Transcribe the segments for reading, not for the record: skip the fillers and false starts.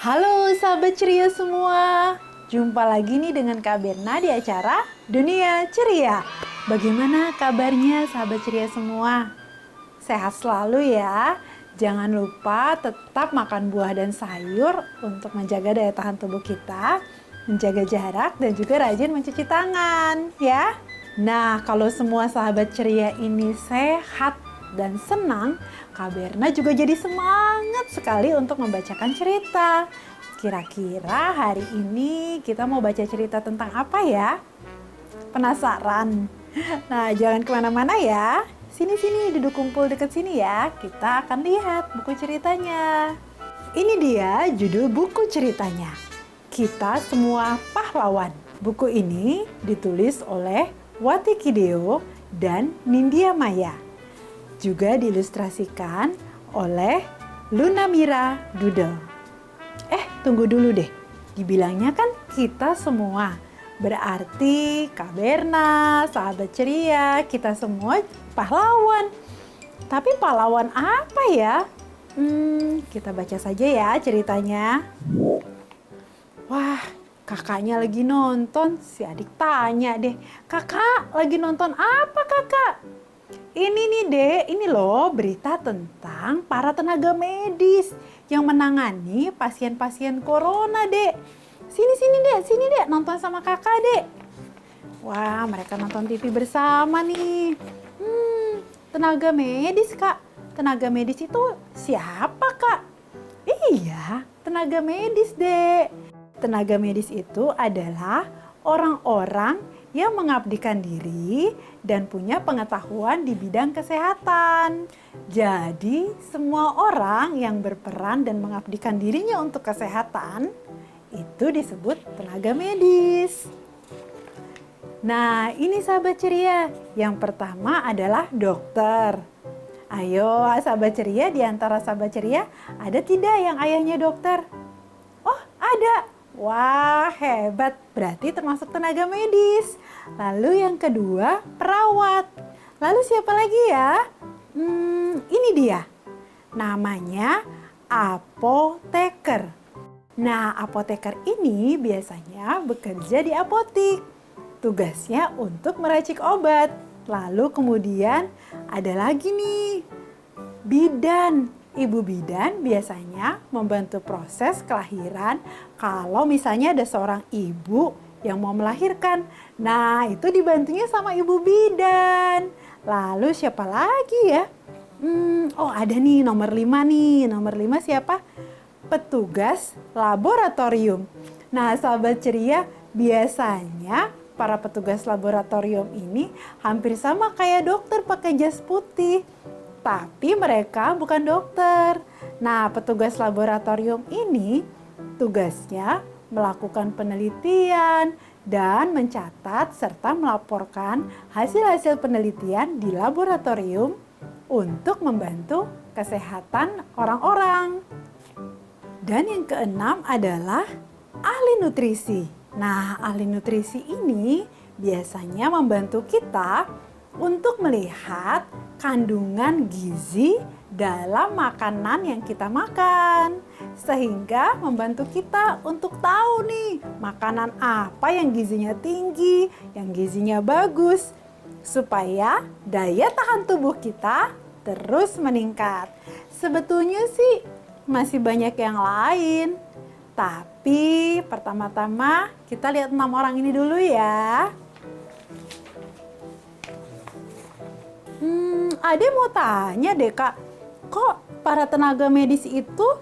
Halo sahabat ceria semua, jumpa lagi nih dengan Kak Berna di acara Dunia Ceria. Bagaimana kabarnya sahabat ceria semua? Sehat selalu ya. Jangan lupa tetap makan buah dan sayur untuk menjaga daya tahan tubuh kita, menjaga jarak dan juga rajin mencuci tangan ya. Nah, kalau semua sahabat ceria ini sehat dan senang, Kak Berna juga jadi semangat sekali untuk membacakan cerita. Kira-kira hari ini kita mau baca cerita tentang apa ya? Penasaran? Nah, jangan kemana-mana ya. Sini-sini, duduk kumpul deket sini ya. Kita akan lihat buku ceritanya. Ini dia judul buku ceritanya. Kita Semua Pahlawan. Buku ini ditulis oleh Wati Kideo dan Nindya Maya. Juga diilustrasikan oleh Luna Mira Doodle. Tunggu dulu deh. Dibilangnya kan kita semua. Berarti Kak Berna, sahabat ceria, kita semua pahlawan. Tapi pahlawan apa ya? Kita baca saja ya ceritanya. Wah, kakaknya lagi nonton. Si adik tanya deh, kakak lagi nonton apa kakak? Ini nih dek, ini loh berita tentang para tenaga medis yang menangani pasien-pasien corona dek. Sini dek, nonton sama kakak dek. Wah, mereka nonton TV bersama nih. Tenaga medis kak, tenaga medis itu siapa kak? Iya, tenaga medis dek. Tenaga medis itu adalah orang-orang yang mengabdikan diri dan punya pengetahuan di bidang kesehatan. Jadi, semua orang yang berperan dan mengabdikan dirinya untuk kesehatan itu disebut tenaga medis. Nah, ini sahabat ceria. Yang pertama adalah dokter. Ayo, sahabat ceria, di antara sahabat ceria ada tidak yang ayahnya dokter? Oh, ada. Wah, hebat. Berarti termasuk tenaga medis. Lalu yang kedua, perawat. Lalu siapa lagi ya? Ini dia. Namanya apoteker. Nah, apoteker ini biasanya bekerja di apotik. Tugasnya untuk meracik obat. Lalu kemudian ada lagi nih, bidan. Ibu bidan biasanya membantu proses kelahiran kalau misalnya ada seorang ibu yang mau melahirkan. Nah, itu dibantunya sama ibu bidan. Lalu siapa lagi ya? Ada nih nomor 5 nih. Nomor 5 siapa? Petugas laboratorium. Nah, sahabat ceria, biasanya para petugas laboratorium ini hampir sama kayak dokter pakai jas putih. Tapi mereka bukan dokter. Nah, petugas laboratorium ini tugasnya melakukan penelitian dan mencatat serta melaporkan hasil-hasil penelitian di laboratorium untuk membantu kesehatan orang-orang. Dan yang keenam adalah ahli nutrisi. Nah, ahli nutrisi ini biasanya membantu kita untuk melihat kandungan gizi dalam makanan yang kita makan. Sehingga membantu kita untuk tahu nih makanan apa yang gizinya tinggi, yang gizinya bagus. Supaya daya tahan tubuh kita terus meningkat. Sebetulnya sih masih banyak yang lain. Tapi pertama-tama kita lihat 6 orang ini dulu ya. Ade mau tanya deh kak, kok para tenaga medis itu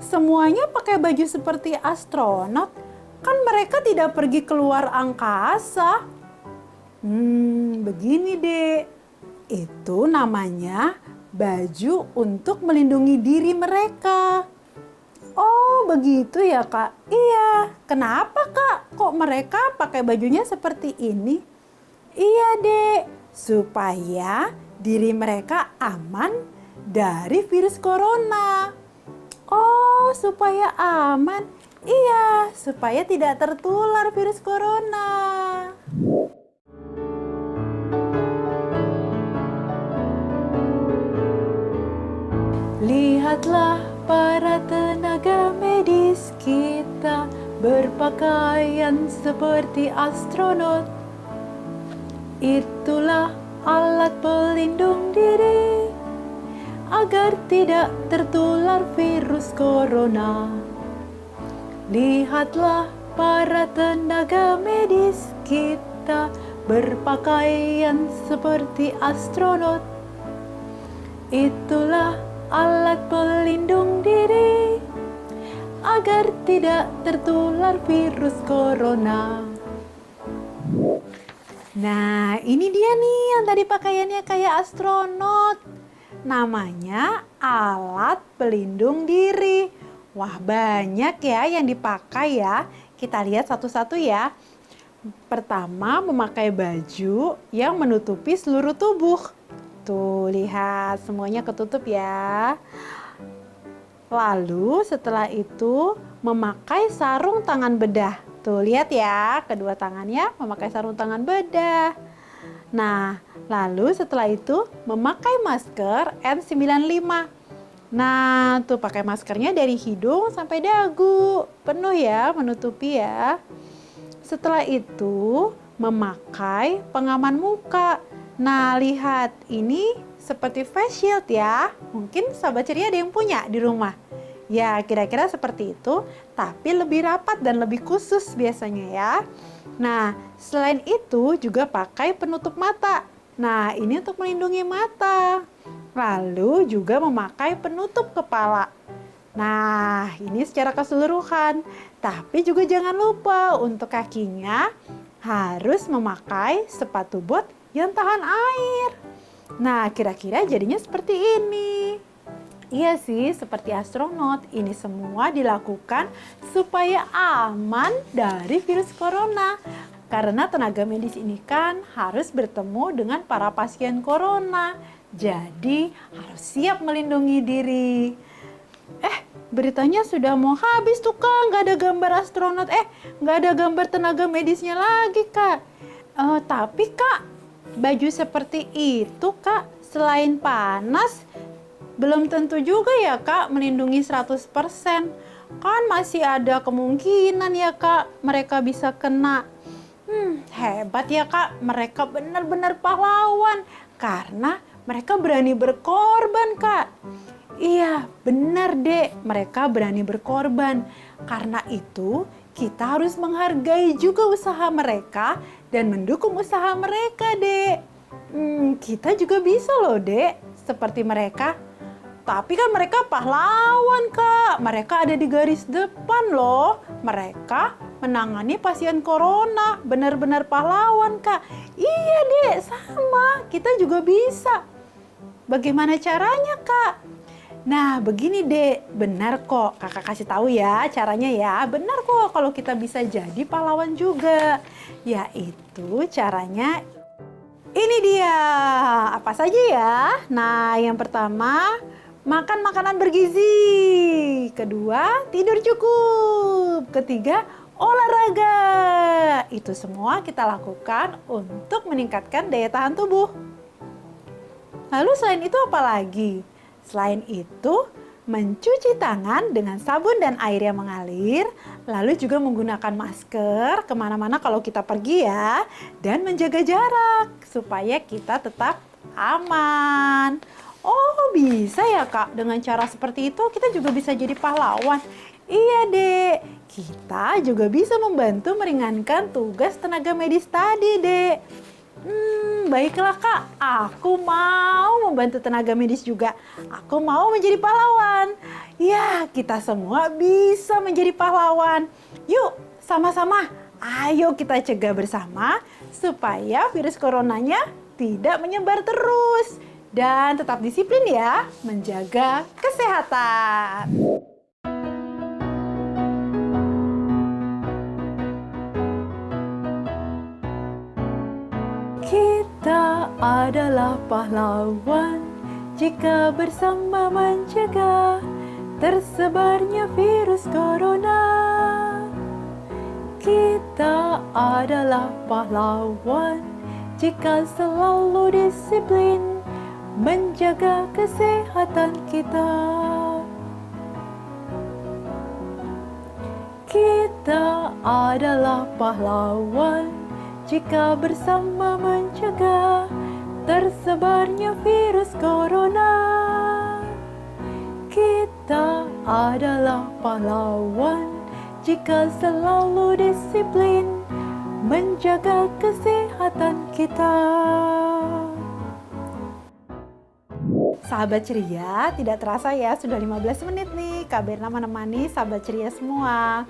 semuanya pakai baju seperti astronot? Kan mereka tidak pergi keluar angkasa. Begini deh, itu namanya baju untuk melindungi diri mereka. Oh begitu ya kak? Iya, kenapa kak? Kok mereka pakai bajunya seperti ini? Iya dek, supaya diri mereka aman dari virus corona. Oh, supaya aman. Iya, supaya tidak tertular virus corona. Lihatlah para tenaga medis berpakaian seperti astronot. Itulah alat pelindung diri agar tidak tertular virus corona. Lihatlah para tenaga medis kita berpakaian seperti astronot. Itulah alat pelindung diri agar tidak tertular virus corona. Nah, ini dia nih yang tadi pakaiannya kayak astronot. Namanya alat pelindung diri. Wah, banyak ya yang dipakai ya. Kita lihat satu-satu ya. Pertama, memakai baju yang menutupi seluruh tubuh. Tuh, lihat semuanya ketutup ya. Lalu setelah itu memakai sarung tangan bedah. Tuh, lihat ya, kedua tangannya memakai sarung tangan bedah. Nah, lalu setelah itu memakai masker N95. Nah, tuh pakai maskernya dari hidung sampai dagu. Penuh ya, menutupi ya. Setelah itu, memakai pengaman muka. Nah, lihat, ini seperti face shield ya. Mungkin sahabat ceria ada yang punya di rumah. Ya, kira-kira seperti itu, tapi lebih rapat dan lebih khusus biasanya ya. Nah, selain itu juga pakai penutup mata. Nah, ini untuk melindungi mata. Lalu juga memakai penutup kepala. Nah, ini secara keseluruhan. Tapi juga jangan lupa untuk kakinya harus memakai sepatu bot yang tahan air. Nah, kira-kira jadinya seperti ini. Iya sih, seperti astronot. Ini semua dilakukan supaya aman dari virus corona. Karena tenaga medis ini kan harus bertemu dengan para pasien corona. Jadi harus siap melindungi diri. Beritanya sudah mau habis tuh Kak, nggak ada gambar astronot, nggak ada gambar tenaga medisnya lagi Kak. Tapi Kak, baju seperti itu Kak, selain panas, belum tentu juga ya Kak melindungi 100%. Kan masih ada kemungkinan ya Kak, mereka bisa kena. Hebat ya Kak, mereka benar-benar pahlawan. Karena mereka berani berkorban Kak. Iya, benar Dek, mereka berani berkorban. Karena itu, kita harus menghargai juga usaha mereka dan mendukung usaha mereka, Dek. Kita juga bisa loh, Dek, seperti mereka. Tapi kan mereka pahlawan, Kak. Mereka ada di garis depan loh. Mereka menangani pasien corona. Benar-benar pahlawan, Kak. Iya, Dek, sama. Kita juga bisa. Bagaimana caranya, Kak? Nah, begini Dek, benar kok. Kakak kasih tahu ya caranya ya. Benar kok kalau kita bisa jadi pahlawan juga. Yaitu caranya ini dia. Apa saja ya? Nah, yang pertama, makan makanan bergizi. Kedua, tidur cukup. Ketiga, olahraga. Itu semua kita lakukan untuk meningkatkan daya tahan tubuh. Lalu selain itu apa lagi? Selain itu, mencuci tangan dengan sabun dan air yang mengalir, lalu juga menggunakan masker kemana-mana kalau kita pergi ya, dan menjaga jarak supaya kita tetap aman. Oh, bisa ya Kak, dengan cara seperti itu kita juga bisa jadi pahlawan. Iya Dek, kita juga bisa membantu meringankan tugas tenaga medis tadi Dek. Baiklah Kak, aku mau membantu tenaga medis juga. Aku mau menjadi pahlawan. Ya, kita semua bisa menjadi pahlawan. Yuk, sama-sama. Ayo kita cegah bersama supaya virus coronanya tidak menyebar terus. Dan tetap disiplin ya, menjaga kesehatan. Kita adalah pahlawan jika bersama mencegah tersebarnya virus corona. Kita adalah pahlawan jika selalu disiplin menjaga kesehatan kita. Kita Kita adalah pahlawan jika bersama mencegah tersebarnya virus corona. Kita adalah pahlawan jika selalu disiplin menjaga kesehatan kita. Sahabat ceria, tidak terasa ya sudah 15 menit nih Kak Berna menemani sahabat ceria semua.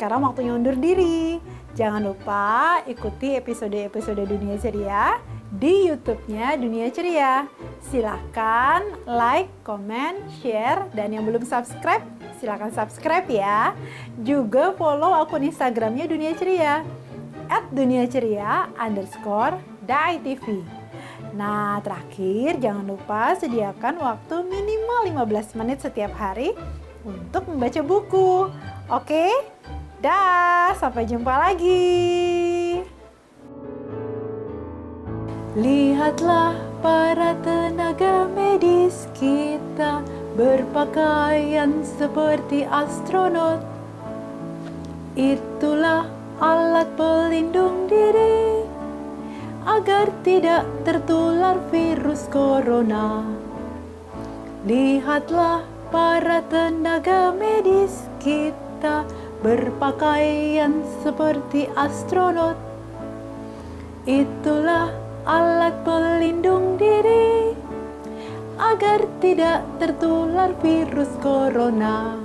Sekarang waktunya undur diri. Jangan lupa ikuti episode-episode Dunia Ceria di YouTube-nya Dunia Ceria. Silahkan like, comment, share, dan yang belum subscribe, silahkan subscribe ya. Juga follow akun Instagramnya Dunia Ceria @duniaceria_DAITV. Nah, terakhir jangan lupa sediakan waktu minimal 15 menit setiap hari untuk membaca buku. Oke? Dah, sampai jumpa lagi. Lihatlah para tenaga medis kita berpakaian seperti astronot. Itulah alat pelindung diri agar tidak tertular virus corona. Lihatlah para tenaga medis kita berpakaian seperti astronot. Itulah alat pelindung diri agar tidak tertular virus corona.